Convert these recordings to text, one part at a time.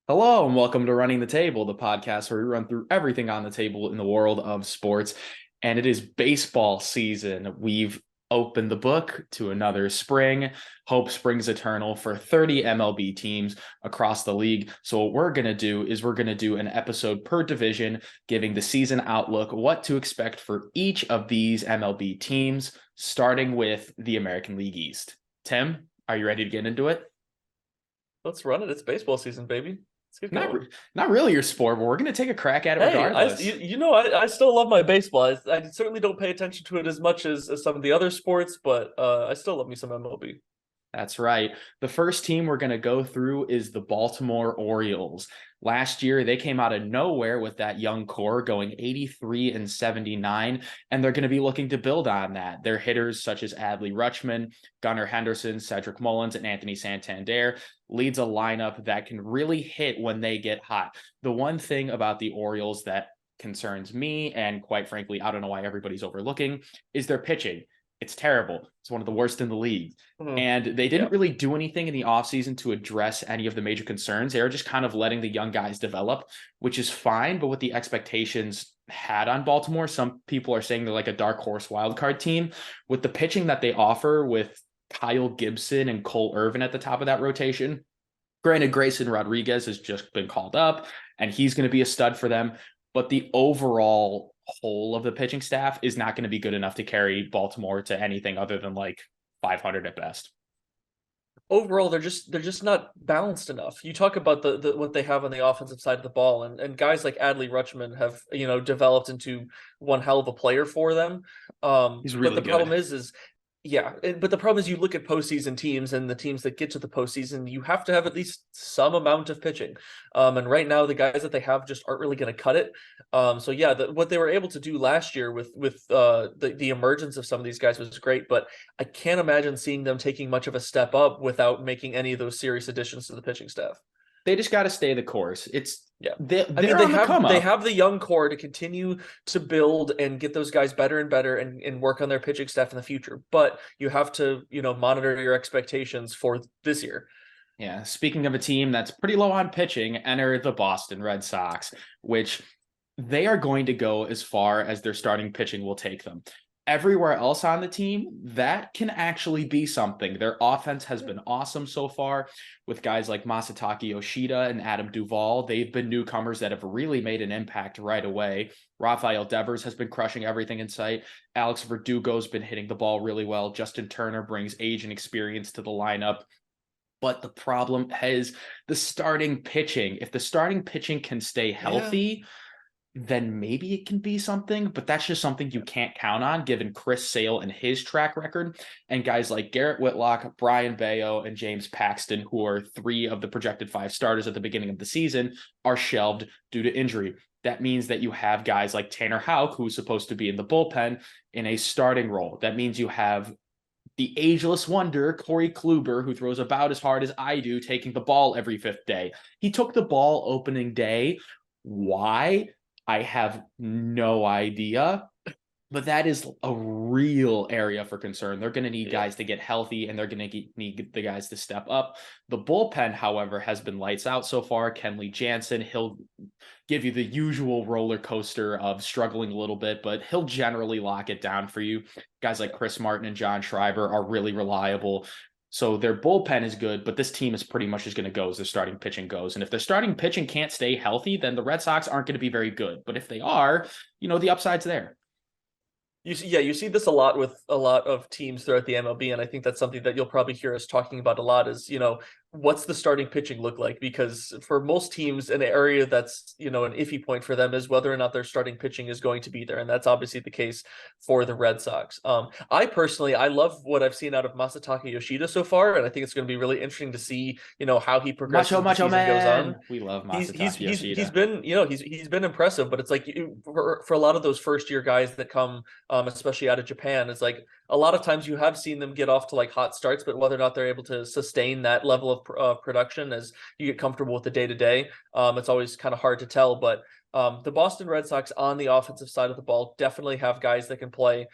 Hello and welcome to Running the Table, the podcast where we run through everything on the table in the world of sports. And it is baseball season. We've opened the book to another spring. Hope springs eternal for 30 MLB teams across the league. So what we're going to do is we're going to do an episode per division, giving the season outlook, what to expect for each of these MLB teams, starting with the American League East. Tim, are you ready to get into it? Let's run it. It's baseball season, baby. Let's get Not, going. not really your sport, but we're going to take a crack at it Hey, regardless. I still love my baseball. I certainly don't pay attention to it as much as some of the other sports, but I still love me some MLB. That's right. The first team we're going to go through is the Baltimore Orioles. Last year, they came out of nowhere with that young core going 83 and 79, and they're going to be looking to build on that. Their hitters, such as Adley Rutschman, Gunnar Henderson, Cedric Mullins, and Anthony Santander, leads a lineup that can really hit when they get hot. The one thing about the Orioles that concerns me, and quite frankly, I don't know why everybody's overlooking, is their pitching. It's terrible. It's one of the worst in the league. Mhm. And they Yeah. didn't really do anything in the offseason to address any of the major concerns. They were just kind of letting the young guys develop, which is fine. But with the expectations had on Baltimore, some people are saying they're like a dark horse wildcard team. With the pitching that they offer with Kyle Gibson and Cole Irvin at the top of that rotation, granted, Grayson Rodriguez has just been called up and he's going to be a stud for them. But the overall whole of the pitching staff is not going to be good enough to carry Baltimore to anything other than like 500 at best. Overall, they're just not balanced enough. You talk about the what they have on the offensive side of the ball, and guys like Adley Rutschman have developed into one hell of a player for them. He's But really the problem good. is yeah, but the problem is you look at postseason teams and the teams that get to the postseason, you have to have at least some amount of pitching. And right now the guys that they have just aren't really going to cut it. So yeah, what they were able to do last year with the emergence of some of these guys was great, but I can't imagine seeing them taking much of a step up without making any of those serious additions to the pitching staff. They just got to stay the course. It's Yeah. I mean, they're on the come they up. have the young core to continue to build and get those guys better and better and work on their pitching staff in the future. But you have to, monitor your expectations for this year. Yeah. Speaking of a team that's pretty low on pitching, enter the Boston Red Sox, which they are going to go as far as their starting pitching will take them. Everywhere else on the team, that can actually be something. Their offense has been awesome so far with guys like Masataka Yoshida and Adam Duvall. They've been newcomers that have really made an impact right away. Rafael Devers has been crushing everything in sight. Alex Verdugo's been hitting the ball really well. Justin Turner brings age and experience to the lineup. But the problem is the starting pitching. If the starting pitching can stay Yeah. healthy, then maybe it can be something, but that's just something you can't count on given Chris Sale and his track record and guys like Garrett Whitlock, Brian Bayo, and James Paxton, who are three of the projected five starters at the beginning of the season, are shelved due to injury. That means that you have guys like Tanner Houck, who's supposed to be in the bullpen, in a starting role. That means you have the ageless wonder, Corey Kluber, who throws about as hard as I do, taking the ball every fifth day. He took the ball opening day. Why? I have no idea. But that is a real area for concern. They're going to need Yeah. guys to get healthy and they're going to need the guys to step up. The bullpen, however, has been lights out so far. Kenley Jansen, he'll give you the usual roller coaster of struggling a little bit, but he'll generally lock it down for you. Guys like Chris Martin and John Schreiber are really reliable. So their bullpen is good, but this team is pretty much just going to go as their starting pitching goes. And if their starting pitching can't stay healthy, then the Red Sox aren't going to be very good. But if they are, the upside's there. You see this a lot with a lot of teams throughout the MLB, and I think that's something that you'll probably hear us talking about a lot is, what's the starting pitching look like? Because for most teams, an area that's, an iffy point for them is whether or not their starting pitching is going to be there. And that's obviously the case for the Red Sox. I love what I've seen out of Masataka Yoshida so far, and I think it's going to be really interesting to see, how he progresses Macho, as the Macho season goes on. Man. We love He's Masataka he's he's Yoshida. been he's been impressive, but it's like for a lot of those first year guys that come especially out of Japan, it's like a lot of times you have seen them get off to like hot starts, but whether or not they're able to sustain that level of production as you get comfortable with the day to day, it's always kind of hard to tell. But the Boston Red Sox on the offensive side of the ball definitely have guys that can play.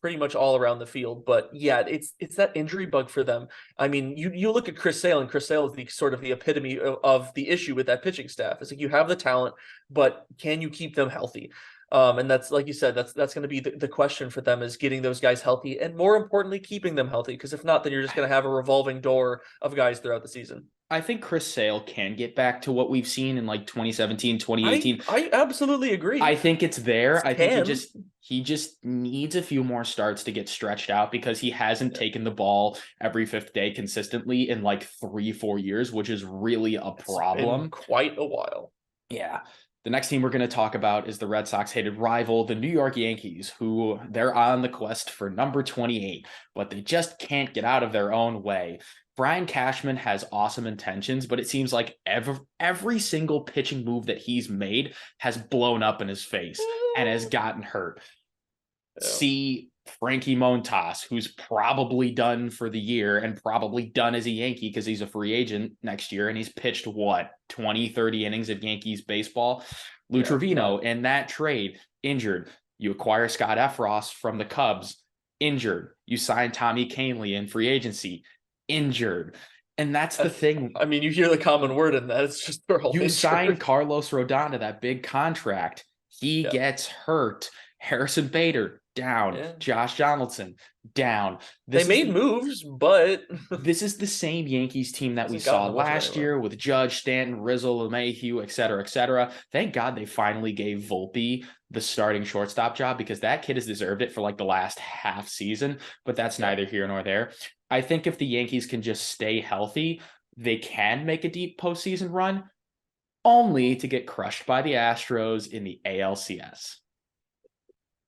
pretty much all around the field. But yeah, it's that injury bug for them. I mean, you look at Chris Sale, and Chris Sale is the sort of the epitome of the issue with that pitching staff. It's like you have the talent, but can you keep them healthy? And that's, like you said, that's going to be the question for them, is getting those guys healthy, and more importantly, keeping them healthy. Because if not, then you're just going to have a revolving door of guys throughout the season. I think Chris Sale can get back to what we've seen in like 2017, 2018. I absolutely agree. I think it's there. I think Can. he just needs a few more starts to get stretched out, because he hasn't taken the ball every fifth day consistently in like 3-4 years, which is really a problem. Been quite a while. Yeah. The next team we're going to talk about is the Red Sox hated rival, the New York Yankees, who they're on the quest for number 28, but they just can't get out of their own way. Brian Cashman has awesome intentions, but it seems like every single pitching move that he's made has blown up in his face and has gotten hurt. Yeah. See Frankie Montas, who's probably done for the year and probably done as a Yankee because he's a free agent next year, and he's pitched, 20, 30 innings of Yankees baseball. Lou Trevino in that trade, injured. You acquire Scott Efros from the Cubs, injured. You sign Tommy Kahnle in free agency, injured. And that's the thing. I mean, you hear the common word in that. It's just they're all you injured. Sign Carlos Rodon to that big contract. He gets hurt. Harrison Bader, down. Yeah. Josh Donaldson, down. They made moves, but this is the same Yankees team that we saw last year with Judge, Stanton, Rizzo, LeMahieu, et cetera, et cetera. Thank God they finally gave Volpe the starting shortstop job, because that kid has deserved it for like the last half season, but that's neither here nor there. I think if the Yankees can just stay healthy, they can make a deep postseason run, only to get crushed by the Astros in the ALCS.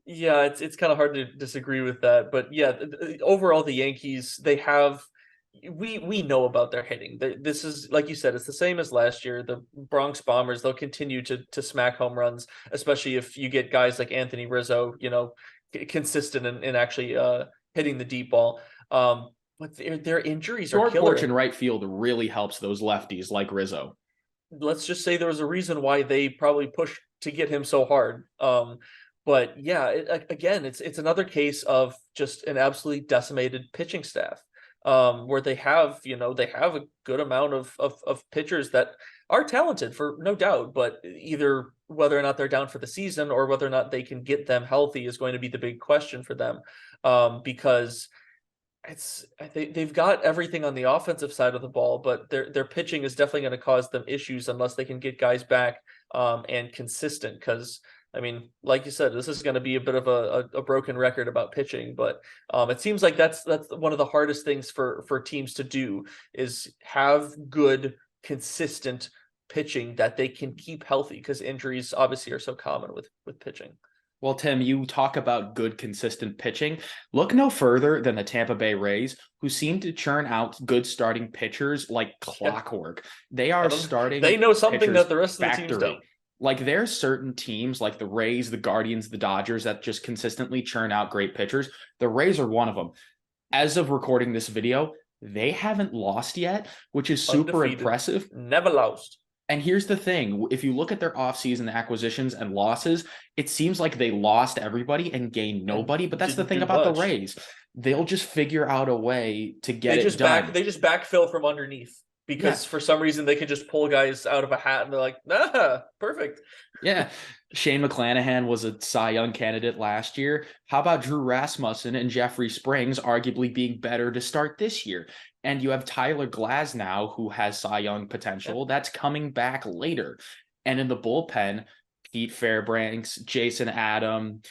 Yeah, it's kind of hard to disagree with that, but yeah, overall the Yankees, they have, we know about their hitting. This is, like you said, it's the same as last year. The Bronx Bombers, they'll continue to smack home runs, especially if you get guys like Anthony Rizzo, consistent and actually hitting the deep ball. But their injuries are killing. Porch in right field really helps those lefties like Rizzo. Let's just say there was a reason why they probably pushed to get him so hard. But yeah, again, it's another case of just an absolutely decimated pitching staff, where they have a good amount of pitchers that are talented, for no doubt, but either whether or not they're down for the season or whether or not they can get them healthy is going to be the big question for them, because they've got everything on the offensive side of the ball, but their pitching is definitely going to cause them issues unless they can get guys back and consistent. Because I mean, like you said, this is going to be a bit of a broken record about pitching, but it seems like that's one of the hardest things for teams to do, is have good, consistent pitching that they can keep healthy, because injuries obviously are so common with pitching. Well, Tim, you talk about good, consistent pitching. Look no further than the Tampa Bay Rays, who seem to churn out good starting pitchers like clockwork. They are starting. They know something that the rest of the teams don't. Like, there's certain teams like the Rays, the Guardians, the Dodgers that just consistently churn out great pitchers. The Rays are one of them. As of recording this video, they haven't lost yet, which is super impressive. Never lost. And here's the thing. If you look at their offseason acquisitions and losses, it seems like they lost everybody and gained nobody. But that's the thing about the Rays. They'll just figure out a way to get it done. They just backfill from underneath. Because for some reason they can just pull guys out of a hat and they're like, perfect. Yeah. Shane McClanahan was a Cy Young candidate last year. How about Drew Rasmussen and Jeffrey Springs arguably being better to start this year? And you have Tyler Glasnow, who has Cy Young potential. That's coming back later. And in the bullpen, Pete Fairbanks, Jason Adam,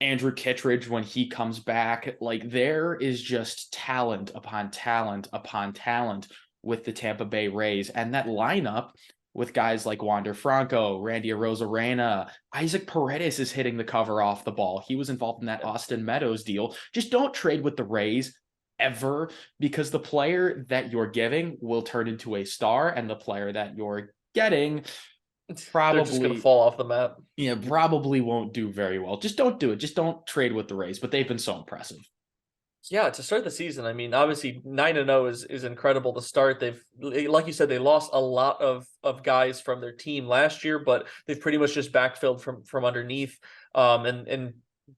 Andrew Kittredge, when he comes back, like, there is just talent upon talent upon talent with the Tampa Bay Rays. And that lineup with guys like Wander Franco, Randy Arozarena, Isaac Paredes is hitting the cover off the ball. He was involved in that Austin Meadows deal. Just don't trade with the Rays ever, because the player that you're giving will turn into a star, and the player that you're getting probably just going to fall off the map. Yeah, probably won't do very well. Just don't do it. Just don't trade with the Rays, but they've been so impressive. Yeah, to start the season, I mean, obviously 9-0 is incredible to start. They've, like you said, they lost a lot of guys from their team last year, but they've pretty much just backfilled from underneath. And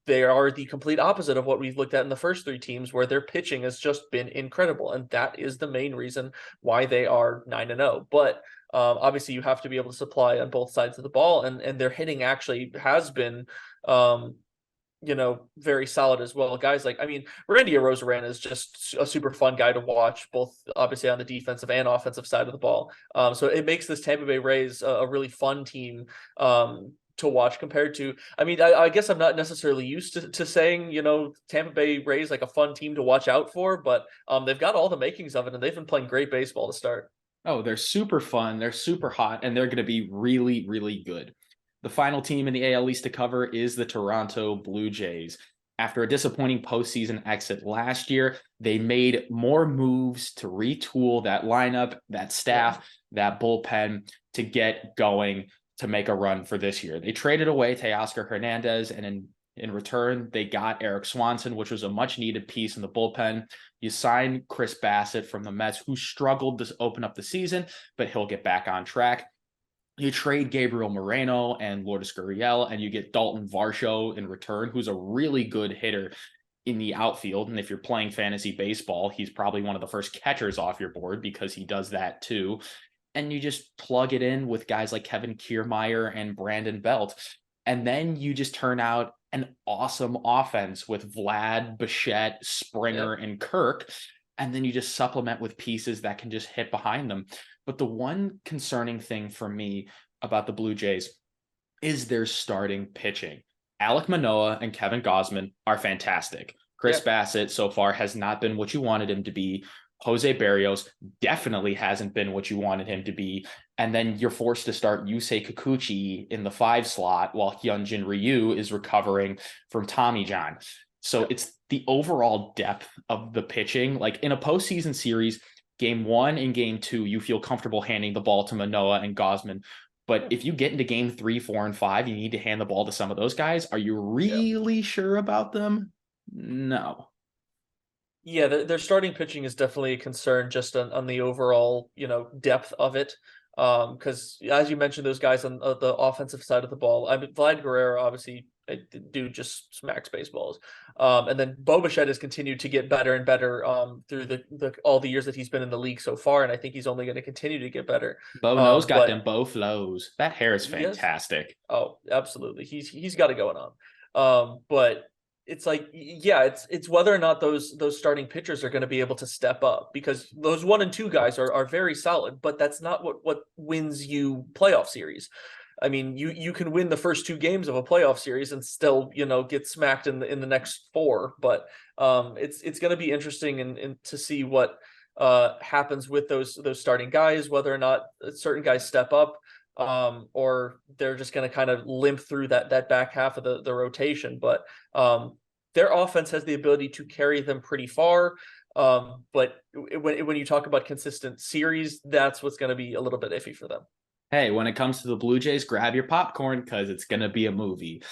they are the complete opposite of what we've looked at in the first three teams, where their pitching has just been incredible, and that is the main reason why they are 9-0. But obviously, you have to be able to supply on both sides of the ball, and their hitting actually has been, um, very solid as well. Guys like, I mean, Randy Arozarena is just a super fun guy to watch, both obviously on the defensive and offensive side of the ball. So it makes this Tampa Bay Rays a really fun team to watch compared to, I mean, I guess I'm not necessarily used to saying, Tampa Bay Rays like a fun team to watch out for, but they've got all the makings of it, and they've been playing great baseball to start. Oh, they're super fun. They're super hot, and they're going to be really, really good. The final team in the AL East to cover is the Toronto Blue Jays. After a disappointing postseason exit last year, they made more moves to retool that lineup, that staff, that bullpen to get going to make a run for this year. They traded away Teoscar Hernandez, and in return, they got Eric Swanson, which was a much needed piece in the bullpen. You sign Chris Bassett from the Mets, who struggled to open up the season, but he'll get back on track. You trade Gabriel Moreno and Lourdes Gurriel, and you get Dalton Varsho in return, who's a really good hitter in the outfield. And if you're playing fantasy baseball, he's probably one of the first catchers off your board because he does that too. And you just plug it in with guys like Kevin Kiermaier and Brandon Belt. And then you just turn out an awesome offense with Vlad, Bichette, Springer, and Kirk. And then you just supplement with pieces that can just hit behind them. But the one concerning thing for me about the Blue Jays is their starting pitching. Alek Manoah and Kevin Gausman are fantastic. Chris Bassett so far has not been what you wanted him to be. Jose Barrios definitely hasn't been what you wanted him to be. And then you're forced to start Yusei Kikuchi in the 5 slot while Hyunjin Ryu is recovering from Tommy John. So it's the overall depth of the pitching. Like in a postseason series, game 1 and game 2, you feel comfortable handing the ball to Manoah and Gausman. But if you get into game 3, 4, and 5, you need to hand the ball to some of those guys. Are you really sure about them? No. Yeah, their starting pitching is definitely a concern just on the overall, depth of it. Because as you mentioned, those guys on the offensive side of the ball, I mean, Vlad Guerrero, obviously, dude just smacks baseballs. And then Bo Bichette has continued to get better and better through the all the years that he's been in the league so far, and I think he's only going to continue to get better. Bo Nose got But them Bo flows. That hair is yes, fantastic. oh, absolutely, he's got it going on. But it's like, yeah, it's whether or not those starting pitchers are going to be able to step up, because those 1 and 2 guys are very solid, but that's not what wins you playoff series. I mean, you can win the first 2 games of a playoff series and still, get smacked in the next 4. But it's going to be interesting and to see what happens with those starting guys, whether or not certain guys step up, or they're just going to kind of limp through that back half of the rotation. But their offense has the ability to carry them pretty far. But when you talk about consistent series, that's what's going to be a little bit iffy for them. Hey, when it comes to the Blue Jays, grab your popcorn because it's going to be a movie.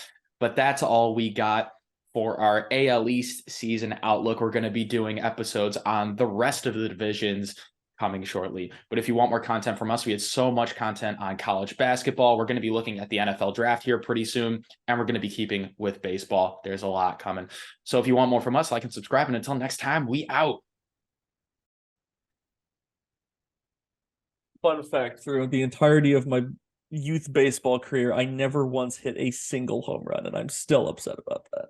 But that's all we got for our AL East season outlook. We're going to be doing episodes on the rest of the divisions coming shortly. But if you want more content from us, we had so much content on college basketball. We're going to be looking at the NFL draft here pretty soon, and we're going to be keeping with baseball. There's a lot coming. So if you want more from us, like and subscribe. And until next time, we out. Fun fact, through the entirety of my youth baseball career, I never once hit a single home run, and I'm still upset about that.